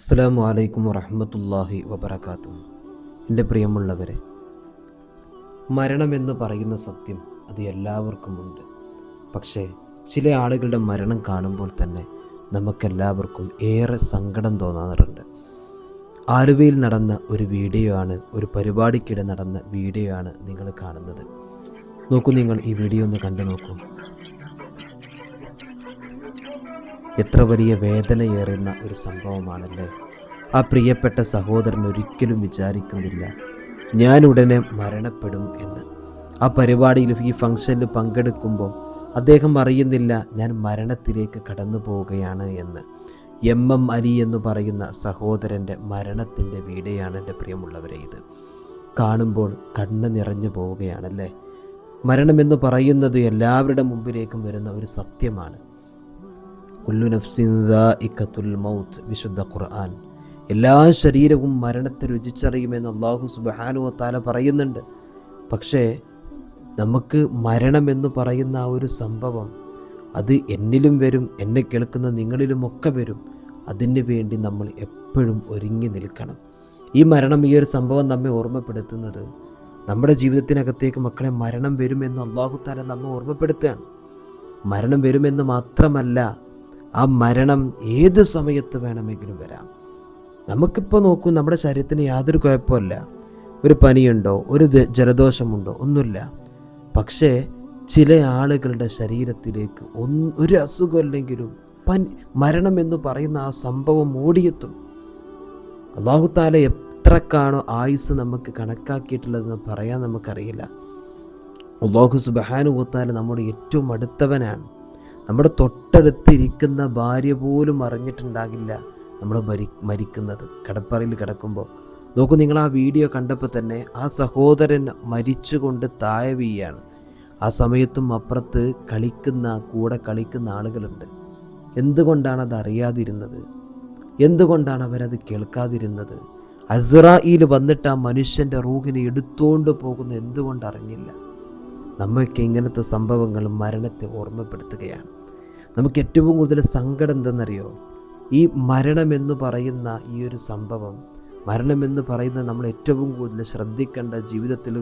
അസ്സലാമു അലൈക്കും വറഹ്മത്തുള്ളാഹി വബറകാതുഹു. എൻ്റെ പ്രിയമുള്ളവരെ, മരണമെന്ന് പറയുന്ന സത്യം അത് എല്ലാവർക്കുമുണ്ട്. പക്ഷേ ചില ആളുകളുടെ മരണം കാണുമ്പോൾ തന്നെ നമുക്കെല്ലാവർക്കും ഏറെ സങ്കടം തോന്നാറുണ്ട്. ആലുവയിൽ നടന്ന ഒരു വീഡിയോ ആണ്, ഒരു പരിപാടിക്കിടെ നടന്ന വീഡിയോ ആണ് നിങ്ങൾ കാണുന്നത്. നോക്കൂ, നിങ്ങൾ ഈ വീഡിയോ ഒന്ന് കണ്ടു നോക്കൂ. എത്ര വലിയ വേദനയേറുന്ന ഒരു സംഭവമാണല്ലേ. ആ പ്രിയപ്പെട്ട സഹോദരൻ ഒരിക്കലും വിചാരിക്കുന്നില്ല ഞാൻ ഉടനെ മരണപ്പെടും എന്ന്. ആ പരിപാടിയിൽ, ഈ ഫംഗ്ഷനിൽ പങ്കെടുക്കുമ്പോൾ അദ്ദേഹം അറിയുന്നില്ല ഞാൻ മരണത്തിലേക്ക് കടന്നു പോവുകയാണ് എന്ന്. എം അലി എന്ന് പറയുന്ന സഹോദരൻ്റെ മരണത്തിൻ്റെ വീഡിയോയാണ് എൻ്റെ പ്രിയമുള്ളവരെ. ഇത് കാണുമ്പോൾ കണ്ണ് നിറഞ്ഞു പോവുകയാണല്ലേ. മരണമെന്ന് പറയുന്നത് എല്ലാവരുടെ മുമ്പിലേക്കും വരുന്ന ഒരു സത്യമാണ്. കുല്ലു നഫ്സിൻ ദാഇഖത്തുൽ മൗത്ത്, വിശുദ്ധ ഖുർആൻ. എല്ലാ ശരീരവും മരണത്തെ രുചിച്ചറിയുമെന്ന് അല്ലാഹു സുബ്ഹാനഹു വ തആല പറയുന്നുണ്ട്. പക്ഷേ നമുക്ക് മരണമെന്ന് പറയുന്ന ആ ഒരു സംഭവം അത് എന്നിലും വരും, എന്നെ കേൾക്കുന്ന നിങ്ങളിലുമൊക്കെ വരും. അതിന് വേണ്ടി നമ്മൾ എപ്പോഴും ഒരുങ്ങി നിൽക്കണം. ഈ മരണം, ഈ ഒരു സംഭവം നമ്മെ ഓർമ്മപ്പെടുത്തുന്നത് നമ്മുടെ ജീവിതത്തിനകത്തേക്ക് മക്കളെ മരണം വരുമെന്ന് അല്ലാഹു തആല നമ്മെ ഓർമ്മപ്പെടുത്തുകയാണ്. മരണം വരുമെന്ന് മാത്രമല്ല, ആ മരണം ഏത് സമയത്ത് വേണമെങ്കിലും വരാം. നമുക്കിപ്പോൾ നോക്കൂ, നമ്മുടെ ശരീരത്തിന് യാതൊരു കുഴപ്പമില്ല. ഒരു പനിയുണ്ടോ, ഒരു ജലദോഷമുണ്ടോ, ഒന്നുമില്ല. പക്ഷേ ചില ആളുകളുടെ ശരീരത്തിലേക്ക് ഒരു അസുഖമില്ലെങ്കിലും മരണം എന്ന് പറയുന്ന ആ സംഭവം ഓടിയെത്തും. അല്ലാഹു തആല എത്രക്കാണോ ആയുസ് നമുക്ക് കണക്കാക്കിയിട്ടുള്ളതെന്ന് പറയാൻ നമുക്കറിയില്ല. അല്ലാഹു സുബ്ഹാനഹു വ തആല നമ്മുടെ ഏറ്റവും അടുത്തവനാണ്. നമ്മുടെ തൊട്ടടുത്തിരിക്കുന്ന ഭാര്യ പോലും അറിഞ്ഞിട്ടുണ്ടാകില്ല നമ്മൾ മരിക്കുന്നത്. കടപ്പറയിൽ കിടക്കുമ്പോൾ നോക്കൂ, നിങ്ങൾ ആ വീഡിയോ കണ്ടപ്പോൾ തന്നെ ആ സഹോദരൻ മരിച്ചുകൊണ്ട് താഴെ വീഴാണ്. ആ സമയത്തും അപ്പുറത്ത് കൂടെ കളിക്കുന്ന ആളുകളുണ്ട്. എന്തുകൊണ്ടാണ് അത് അറിയാതിരുന്നത്? എന്തുകൊണ്ടാണ് അവരത് കേൾക്കാതിരുന്നത്? അസ്റായീൽ വന്നിട്ട് ആ മനുഷ്യൻ്റെ റൂഹിനെ എടുത്തുകൊണ്ട് പോകുന്ന എന്തുകൊണ്ട് അറിഞ്ഞില്ല? നമ്മൾക്ക് ഇങ്ങനത്തെ സംഭവങ്ങൾ മരണത്തെ ഓർമ്മപ്പെടുത്തുകയാണ്. നമുക്ക് ഏറ്റവും കൂടുതൽ സങ്കടം എന്തെന്നറിയോ? ഈ മരണമെന്ന് പറയുന്ന ഈ ഒരു സംഭവം, മരണമെന്ന് പറയുന്ന നമ്മൾ ഏറ്റവും കൂടുതൽ ശ്രദ്ധിക്കേണ്ട, ജീവിതത്തിൽ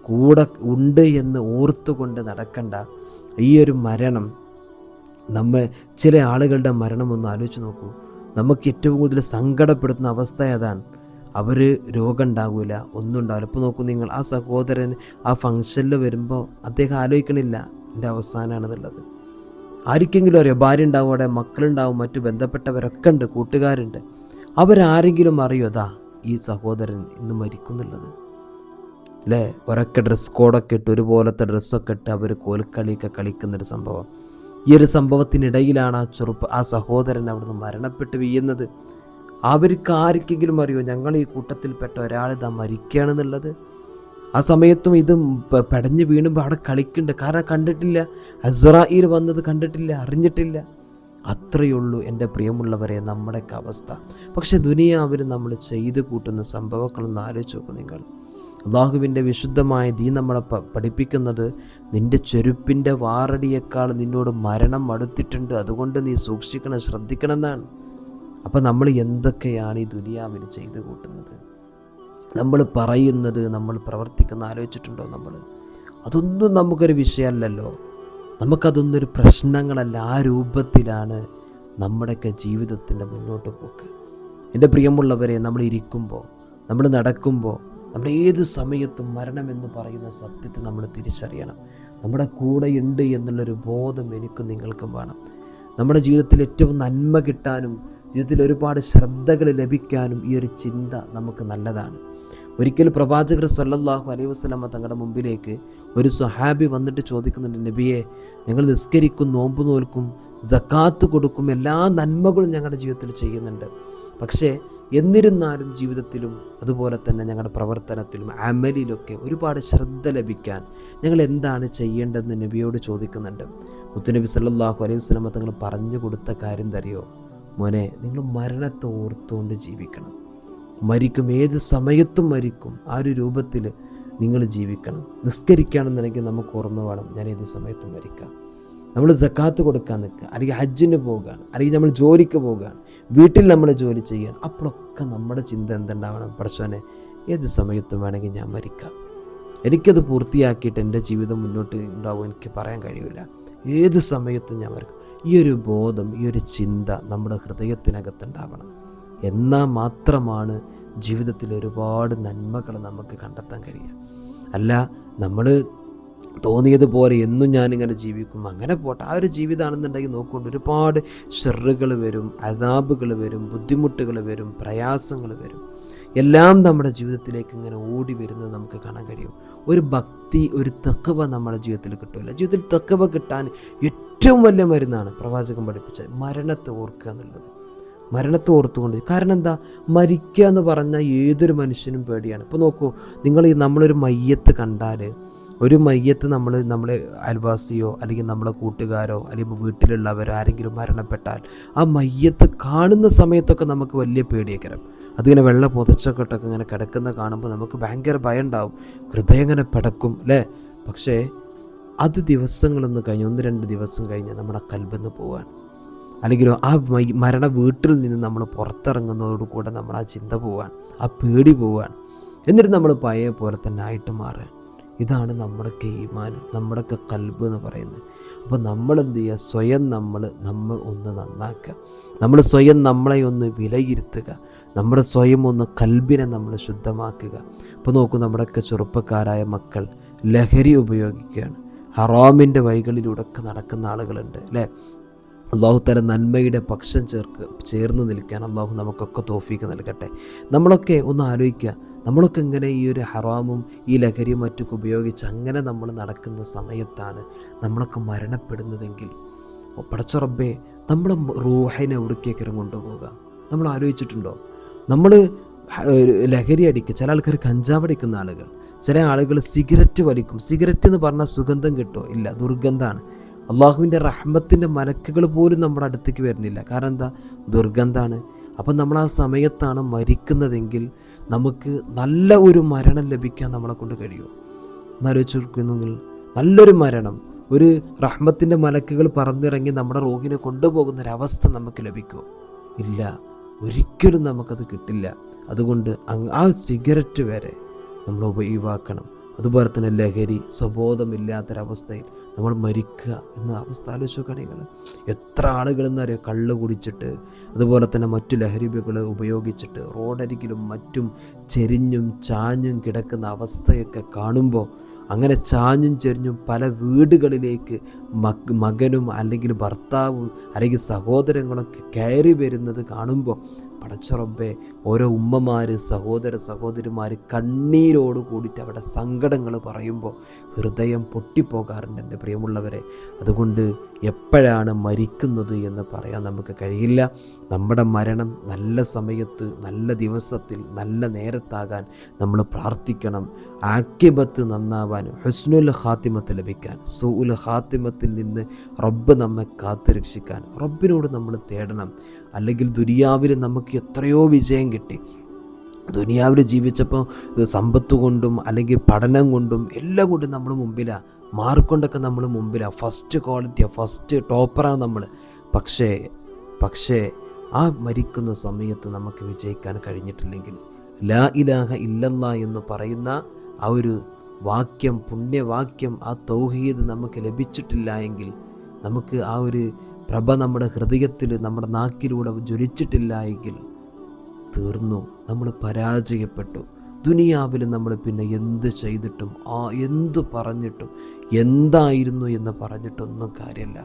കൂടെ ഉണ്ട് എന്ന് ഓർത്തുകൊണ്ട് നടക്കേണ്ട ഈ ഒരു മരണം, ചില ആളുകളുടെ മരണം ഒന്ന് ആലോചിച്ച് നോക്കൂ. നമുക്ക് ഏറ്റവും കൂടുതൽ സങ്കടപ്പെടുത്തുന്ന അവസ്ഥ അതാണ്. അവർ രോഗം ഉണ്ടാകില്ല, ഒന്നും ഉണ്ടാവില്ല. ഇപ്പോൾ നോക്കൂ നിങ്ങൾ, ആ സഹോദരൻ ആ ഫംഗ്ഷനിൽ വരുമ്പോൾ അദ്ദേഹം ആലോചിക്കണില്ല എൻ്റെ അവസാനമാണെന്നുള്ളത്. ആർക്കെങ്കിലും അറിയോ? ഭാര്യ ഉണ്ടാവും, അവിടെ മക്കളുണ്ടാവും, മറ്റു ബന്ധപ്പെട്ടവരൊക്കെ ഉണ്ട്, കൂട്ടുകാരുണ്ട്. അവരാരെങ്കിലും അറിയോ അതാ ഈ സഹോദരൻ ഇന്ന് മരിക്കുന്നുള്ളത്? അല്ലേ? ഒരൊക്കെ ഡ്രസ് കോഡൊക്കെ ഇട്ട്, ഒരുപോലത്തെ ഡ്രസ്സൊക്കെ ഇട്ട് അവർ കോൽക്കളിയൊക്കെ കളിക്കുന്നൊരു സംഭവം. ഈ ഒരു സംഭവത്തിനിടയിലാണ് ആ സഹോദരൻ അവിടുന്ന് മരണപ്പെട്ട് വീഴുന്നത്. അവർക്ക് ആർക്കെങ്കിലും അറിയോ ഞങ്ങൾ ഈ കൂട്ടത്തിൽപ്പെട്ട ഒരാളിതാ മരിക്കുകയാണെന്നുള്ളത്? ആ സമയത്തും ഇത് പെടഞ്ഞ് വീണുമ്പോൾ അവിടെ കളിക്കുന്നുണ്ട്. കാരണം കണ്ടിട്ടില്ല, അസ്റായീൽ വന്നത് കണ്ടിട്ടില്ല, അറിഞ്ഞിട്ടില്ല. അത്രയുള്ളൂ എൻ്റെ പ്രിയമുള്ളവരെ നമ്മുടെയൊക്കെ അവസ്ഥ. പക്ഷെ ദുനിയാവിൽ നമ്മൾ ചെയ്തു കൂട്ടുന്ന സംഭവങ്ങളൊന്ന് ആലോചിച്ച് നോക്കും നിങ്ങൾ. അല്ലാഹുവിൻ്റെ വിശുദ്ധമായ ദീൻ നമ്മളെ പഠിപ്പിക്കുന്നത് നിൻ്റെ ചെരുപ്പിൻ്റെ വാറടിയേക്കാൾ നിന്നോട് മരണം അടുത്തിട്ടുണ്ട്, അതുകൊണ്ട് നീ സൂക്ഷിക്കണം, ശ്രദ്ധിക്കണം എന്നാണ്. അപ്പം നമ്മൾ എന്തൊക്കെയാണ് ഈ ദുനിയാവിൽ ചെയ്തു കൂട്ടുന്നത്? നമ്മൾ പറയുന്നത്, നമ്മൾ പ്രവർത്തിക്കുന്ന ആലോചിച്ചിട്ടുണ്ടോ നമ്മൾ? അതൊന്നും നമുക്കൊരു വിഷയമല്ലല്ലോ, നമുക്കതൊന്നും ഒരു പ്രശ്നങ്ങളല്ല. ആ രൂപത്തിലാണ് നമ്മുടെയൊക്കെ ജീവിതത്തിൻ്റെ മുന്നോട്ട് പോക്ക്. എൻ്റെ പ്രിയമുള്ളവരെ, നമ്മൾ ഇരിക്കുമ്പോൾ, നമ്മൾ നടക്കുമ്പോൾ, നമ്മൾ ഏത് സമയത്തും മരണമെന്ന് പറയുന്ന സത്യത്തെ നമ്മൾ തിരിച്ചറിയണം. നമ്മുടെ കൂടെ ഉണ്ട് എന്നുള്ളൊരു ബോധം എനിക്കും നിങ്ങൾക്കും വേണം. നമ്മുടെ ജീവിതത്തിൽ ഏറ്റവും നന്മ കിട്ടാനും ജീവിതത്തിൽ ഒരുപാട് ശ്രദ്ധകൾ ലഭിക്കാനും ഈ ഒരു ചിന്ത നമുക്ക് നല്ലതാണ്. ഒരിക്കൽ പ്രവാചകർ സല്ലല്ലാഹു അലൈഹി വസല്ലമ തങ്ങളുടെ മുമ്പിലേക്ക് ഒരു സ്വഹാബി വന്നിട്ട് ചോദിക്കുന്നുണ്ട്, നബിയെ, ഞങ്ങൾ നിസ്കരിക്കും, നോമ്പ് നോൽക്കും, സക്കാത്ത് കൊടുക്കും, എല്ലാ നന്മകളും ഞങ്ങളുടെ ജീവിതത്തിൽ ചെയ്യുന്നുണ്ട്. പക്ഷേ എന്നിരുന്നാലും ജീവിതത്തിലും അതുപോലെ തന്നെ ഞങ്ങളുടെ പ്രവർത്തനത്തിലും അമലിലൊക്കെ ഒരുപാട് ശ്രദ്ധ ലഭിക്കാൻ ഞങ്ങൾ എന്താണ് ചെയ്യേണ്ടതെന്ന് നബിയോട് ചോദിക്കുന്നുണ്ട്. മുത്തുനബി സല്ലല്ലാഹു അലൈഹി വസല്ലമ തങ്ങൾ പറഞ്ഞു കൊടുത്ത കാര്യം തറിയോ? മോനെ, നിങ്ങൾ മരണത്തെ ഓർത്തുകൊണ്ട് ജീവിക്കണം. മരിക്കും, ഏത് സമയത്തും മരിക്കും. ആ ഒരു രൂപത്തിൽ നിങ്ങൾ ജീവിക്കണം. നിസ്കരിക്കുകയാണെന്നുണ്ടെങ്കിൽ നമുക്ക് ഓർമ്മ വേണം, ഞാൻ ഏത് സമയത്തും മരിക്കാം. നമ്മൾ സക്കാത്ത് കൊടുക്കാൻ നിൽക്കുക, അല്ലെങ്കിൽ ഹജ്ജിന് പോകുകയാണ്, അല്ലെങ്കിൽ നമ്മൾ ജോലിക്ക് പോകുകയാണ്, വീട്ടിൽ നമ്മൾ ജോലി ചെയ്യാൻ. അപ്പോഴൊക്കെ നമ്മുടെ ചിന്ത എന്തുണ്ടാവണം? പടച്ചോനെ, ഏത് സമയത്തും വേണമെങ്കിൽ ഞാൻ മരിക്കാം, എനിക്കത് പൂർത്തിയാക്കിയിട്ട് എൻ്റെ ജീവിതം മുന്നോട്ട് ഉണ്ടാവും എനിക്ക് പറയാൻ കഴിയില്ല, ഏത് സമയത്തും ഞാൻ മരിക്കും. ഈ ഒരു ബോധം, ഈ ഒരു ചിന്ത നമ്മുടെ ഹൃദയത്തിനകത്തുണ്ടാവണം. എന്നാൽ മാത്രമാണ് ജീവിതത്തിൽ ഒരുപാട് നന്മകൾ നമുക്ക് കണ്ടെത്താൻ കഴിയുക. അല്ല നമ്മൾ തോന്നിയതുപോലെ എന്നും ഞാനിങ്ങനെ ജീവിക്കും, അങ്ങനെ പോട്ടെ. ആ ഒരു ജീവിതമാണെന്നുണ്ടെങ്കിൽ നോക്കുകൊണ്ട് ഒരുപാട് ഷെറുകൾ വരും, അദാബുകൾ വരും, ബുദ്ധിമുട്ടുകൾ വരും, പ്രയാസങ്ങൾ വരും. എല്ലാം നമ്മുടെ ജീവിതത്തിലേക്ക് ഇങ്ങനെ ഓടി വരുന്നത് നമുക്ക് കാണാൻ കഴിയും. ഒരു ഭക്തി, ഒരു തഖ്വ നമ്മുടെ ജീവിതത്തിൽ കിട്ടില്ല. ജീവിതത്തിൽ തഖ്വ കിട്ടാൻ ഏറ്റവും വലിയ മരുന്നാണ് പ്രവാചകൻ പഠിപ്പിച്ച മരണത്തെ ഓർക്കുക എന്നുള്ളത്. മരണത്തെ ഓർത്തുകൊണ്ട്, കാരണം എന്താ, മരിക്കുക എന്ന് പറഞ്ഞാൽ ഏതൊരു മനുഷ്യനും പേടിയാണ്. ഇപ്പോൾ നോക്കൂ, നമ്മളൊരു മയ്യത്ത് കണ്ടാൽ, ഒരു മയ്യത്ത് നമ്മളെ അയൽവാസിയോ അല്ലെങ്കിൽ നമ്മളെ കൂട്ടുകാരോ അല്ലെങ്കിൽ വീട്ടിലുള്ളവരോ ആരെങ്കിലും മരണപ്പെട്ടാൽ ആ മയ്യത്ത് കാണുന്ന സമയത്തൊക്കെ നമുക്ക് വലിയ പേടിയേക്കരം. അതിങ്ങനെ വെള്ള പുതച്ചൊക്കെ ഇങ്ങനെ കിടക്കുന്ന കാണുമ്പോൾ നമുക്ക് ഭയങ്കര ഭയം ഉണ്ടാവും, ഹൃദയം ഇങ്ങനെ പിടക്കും അല്ലേ. പക്ഷേ അത് ദിവസങ്ങളൊന്ന് കഴിഞ്ഞ്, 1-2 ദിവസം കഴിഞ്ഞ് നമ്മുടെ കൽബിന്ന് പോവാൻ, അല്ലെങ്കിൽ ആ മരണ വീട്ടിൽ നിന്ന് നമ്മൾ പുറത്തിറങ്ങുന്നതോടുകൂടെ നമ്മൾ ആ ചിന്ത പോവാൻ, ആ പേടി പോവാൻ, എന്നിട്ട് നമ്മൾ പഴയ പോലെ തന്നെ ആയിട്ട് മാറാൻ. ഇതാണ് നമ്മുടെയൊക്കെ ഈമാൻ, നമ്മുടെയൊക്കെ കൽബ് എന്ന് പറയുന്നത്. അപ്പോൾ നമ്മൾ എന്ത് ചെയ്യുക? സ്വയം നമ്മൾ ഒന്ന് നന്നാക്കുക, നമ്മൾ സ്വയം നമ്മളെ ഒന്ന് വിലയിരുത്തുക, നമ്മുടെ സ്വയം ഒന്ന് കൽബിനെ നമ്മൾ ശുദ്ധമാക്കുക. ഇപ്പോൾ നോക്കൂ, നമ്മുടെയൊക്കെ ചെറുപ്പക്കാരായ മക്കൾ ലഹരി ഉപയോഗിക്കുകയാണ്, ഹറാമിൻ്റെ വഴികളിലൂടെയൊക്കെ നടക്കുന്ന ആളുകളുണ്ട് അല്ലേ. അള്ളാഹു തആല നന്മയുടെ പക്ഷം ചേർന്ന് നിൽക്കാൻ അള്ളാഹു നമുക്കൊക്കെ തൗഫീക്ക് നൽകട്ടെ. നമ്മളൊക്കെ ഒന്ന് ആലോചിക്കുക, നമ്മളൊക്കെ ഇങ്ങനെ ഈ ഒരു ഹറാമും ഈ ലഹരിയും മറ്റൊക്കെ ഉപയോഗിച്ച് അങ്ങനെ നമ്മൾ നടക്കുന്ന സമയത്താണ് നമ്മളൊക്കെ മരണപ്പെടുന്നതെങ്കിൽ, പടച്ച റബ്ബേ, നമ്മുടെ റൂഹിനെ എവിടേക്കേക്കരം കൊണ്ടുപോകുക? നമ്മൾ ആലോചിച്ചിട്ടുണ്ടോ? നമ്മൾ ലഹരി അടിക്കുക, ചില ആൾക്കാർ കഞ്ചാവ് അടിക്കുന്ന ആളുകൾ, ചില ആളുകൾ സിഗരറ്റ് വലിക്കും. സിഗരറ്റ് എന്ന് പറഞ്ഞാൽ സുഗന്ധം കിട്ടുമോ? ഇല്ല, ദുർഗന്ധമാണ്. അള്ളാഹുവിൻ്റെ റഹ്മത്തിൻ്റെ മലക്കുകൾ പോലും നമ്മുടെ അടുത്തേക്ക് വരുന്നില്ല. കാരണം എന്താ? ദുർഗന്ധമാണ്. അപ്പം നമ്മൾ ആ സമയത്താണ് മരിക്കുന്നതെങ്കിൽ നമുക്ക് നല്ല ഒരു മരണം ലഭിക്കാൻ നമ്മളെ കൊണ്ട് കഴിയുമോ? എന്നാലോചിച്ച് നോക്കുന്നെങ്കിൽ നല്ലൊരു മരണം, ഒരു റഹ്മത്തിൻ്റെ മലക്കുകൾ പറന്നിറങ്ങി നമ്മുടെ റൂഹിനെ കൊണ്ടുപോകുന്നൊരവസ്ഥ നമുക്ക് ലഭിക്കുമോ? ഇല്ല, ഒരിക്കലും നമുക്കത് കിട്ടില്ല. അതുകൊണ്ട് ആ സിഗരറ്റ് വരെ നമ്മൾ ഒഴിവാക്കണം. അതുപോലെ തന്നെ ലഹരി, സ്വബോധമില്ലാത്തൊരവസ്ഥയിൽ നമ്മൾ മരിക്കുക എന്ന അവസ്ഥ ആലോചിച്ച് നോക്കുകയാണെങ്കിൽ എത്ര ആളുകളെന്നറിയോ കള്ള് കുടിച്ചിട്ട് അതുപോലെ തന്നെ മറ്റു ലഹരികൾ ഉപയോഗിച്ചിട്ട് റോഡരികിലും മറ്റും ചെരിഞ്ഞും ചാഞ്ഞും കിടക്കുന്ന അവസ്ഥയൊക്കെ കാണുമ്പോൾ, അങ്ങനെ ചാഞ്ഞും ചെരിഞ്ഞും പല വീടുകളിലേക്ക് മകനും അല്ലെങ്കിൽ ഭർത്താവും അല്ലെങ്കിൽ സഹോദരങ്ങളൊക്കെ കയറി വരുന്നത് കാണുമ്പോൾ, പടച്ച റബ്ബേ, ഓരോ ഉമ്മമാർ, സഹോദരന്മാർ കണ്ണീരോട് കൂടിയിട്ട് അവരുടെ സങ്കടങ്ങൾ പറയുമ്പോൾ ഹൃദയം പൊട്ടിപ്പോകാറുണ്ട് എൻ്റെ പ്രിയമുള്ളവരെ. അതുകൊണ്ട് എപ്പോഴാണ് മരിക്കുന്നത് എന്ന് പറയാൻ നമുക്ക് കഴിയില്ല. നമ്മുടെ മരണം നല്ല സമയത്ത്, നല്ല ദിവസത്തിൽ, നല്ല നേരത്താകാൻ നമ്മൾ പ്രാർത്ഥിക്കണം. ആക്കിബത്ത് നന്നാവാൻ, ഹുസ്നുൽ ഖാത്തിമത്ത് ലഭിക്കാൻ, സൂഉൽ ഖാത്തിമത്തിൽ നിന്ന് റബ്ബ് നമ്മെ കാത്തുരക്ഷിക്കാൻ റബ്ബിനോട് നമ്മൾ തേടണം. അല്ലെങ്കിൽ ദുനിയാവിൽ നമുക്ക് എത്രയോ വിജയം കിട്ടി, ദുനിയാവിൽ ജീവിച്ചപ്പോൾ സമ്പത്ത് കൊണ്ടും അല്ലെങ്കിൽ പഠനം കൊണ്ടും എല്ലാം കൊണ്ടും നമ്മൾ മുമ്പിലാണ്, മാർക്ക് കൊണ്ടൊക്കെ നമ്മൾ മുമ്പിലാണ്, ഫസ്റ്റ് ക്വാളിറ്റിയാണ്, ഫസ്റ്റ് ടോപ്പറാണ് നമ്മൾ. പക്ഷേ ആ മരിക്കുന്ന സമയത്ത് നമുക്ക് വിജയിക്കാൻ കഴിഞ്ഞിട്ടില്ലെങ്കിൽ, ലാ ഇലാഹ ഇല്ലല്ലാഹ് എന്ന് പറയുന്ന ആ ഒരു വാക്യം, പുണ്യവാക്യം, ആ തൗഹീദ് നമുക്ക് ലഭിച്ചിട്ടില്ല എങ്കിൽ, നമുക്ക് ആ ഒരു പ്രഭ നമ്മുടെ ഹൃദയത്തിൽ, നമ്മുടെ നാക്കിലൂടെ ജ്വലിച്ചിട്ടില്ല എങ്കിൽ തീർന്നു, നമ്മൾ പരാജയപ്പെട്ടു. ദുനിയാവിൽ നമ്മൾ പിന്നെ എന്ത് ചെയ്തിട്ടും എന്തു പറഞ്ഞിട്ടും എന്തായിരുന്നു എന്ന് പറഞ്ഞിട്ടൊന്നും കാര്യമില്ല.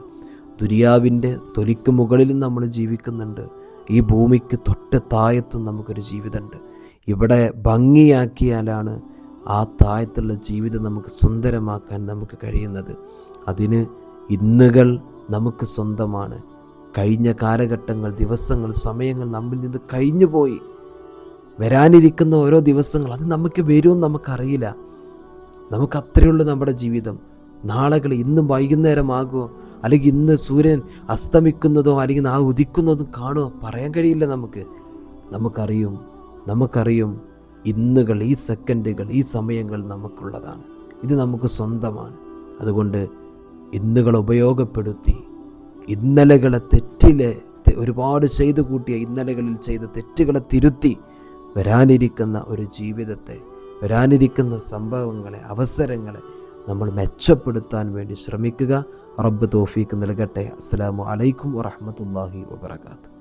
ദുനിയാവിൻ്റെ തൊലിക്ക് മുകളിലും നമ്മൾ ജീവിക്കുന്നുണ്ട്, ഈ ഭൂമിക്ക് തൊട്ട് താഴത്തും നമുക്കൊരു ജീവിതമുണ്ട്. ഇവിടെ ഭംഗിയാക്കിയാലാണ് ആ താഴത്തുള്ള ജീവിതം നമുക്ക് സുന്ദരമാക്കാൻ നമുക്ക് കഴിയുന്നത്. അതിന് ഇന്നുകൾ നമുക്ക് സ്വന്തമാണ്. കഴിഞ്ഞ കാലഘട്ടങ്ങൾ, ദിവസങ്ങൾ, സമയങ്ങൾ നമ്മിൽ നിന്ന് കഴിഞ്ഞു പോയി. വരാനിരിക്കുന്ന ഓരോ ദിവസങ്ങൾ അത് നമുക്ക് വരുമെന്ന് നമുക്കറിയില്ല. നമുക്ക് അത്രയുള്ളൂ നമ്മുടെ ജീവിതം. നാളുകൾ ഇന്ന് വൈകുന്നേരമാകുമോ, അല്ലെങ്കിൽ ഇന്ന് സൂര്യൻ അസ്തമിക്കുന്നതോ അല്ലെങ്കിൽ ആ ഉദിക്കുന്നതും കാണുമോ പറയാൻ കഴിയില്ല. നമുക്കറിയും ഇന്നുകൾ, ഈ സെക്കൻഡുകൾ, ഈ സമയങ്ങൾ നമുക്കുള്ളതാണ്. ഇത് നമുക്ക് സ്വന്തമാണ്. അതുകൊണ്ട് ഇന്നുകൾ ഉപയോഗപ്പെടുത്തി ഇന്നലകളെ ഒരുപാട് ചെയ്തു കൂട്ടിയ ഇന്നലകളിൽ ചെയ്ത തെറ്റുകളെ തിരുത്തി വരാനിരിക്കുന്ന ഒരു ജീവിതത്തെ, വരാനിരിക്കുന്ന സംഭവങ്ങളെ, അവസരങ്ങളെ നമ്മൾ മെച്ചപ്പെടുത്താൻ വേണ്ടി ശ്രമിക്കുക. റബ്ബ് തൗഫീക്ക് നൽകട്ടെ. അസ്സലാമു അലൈക്കും വറഹ്മത്തുള്ളാഹി വബറകാതുഹു.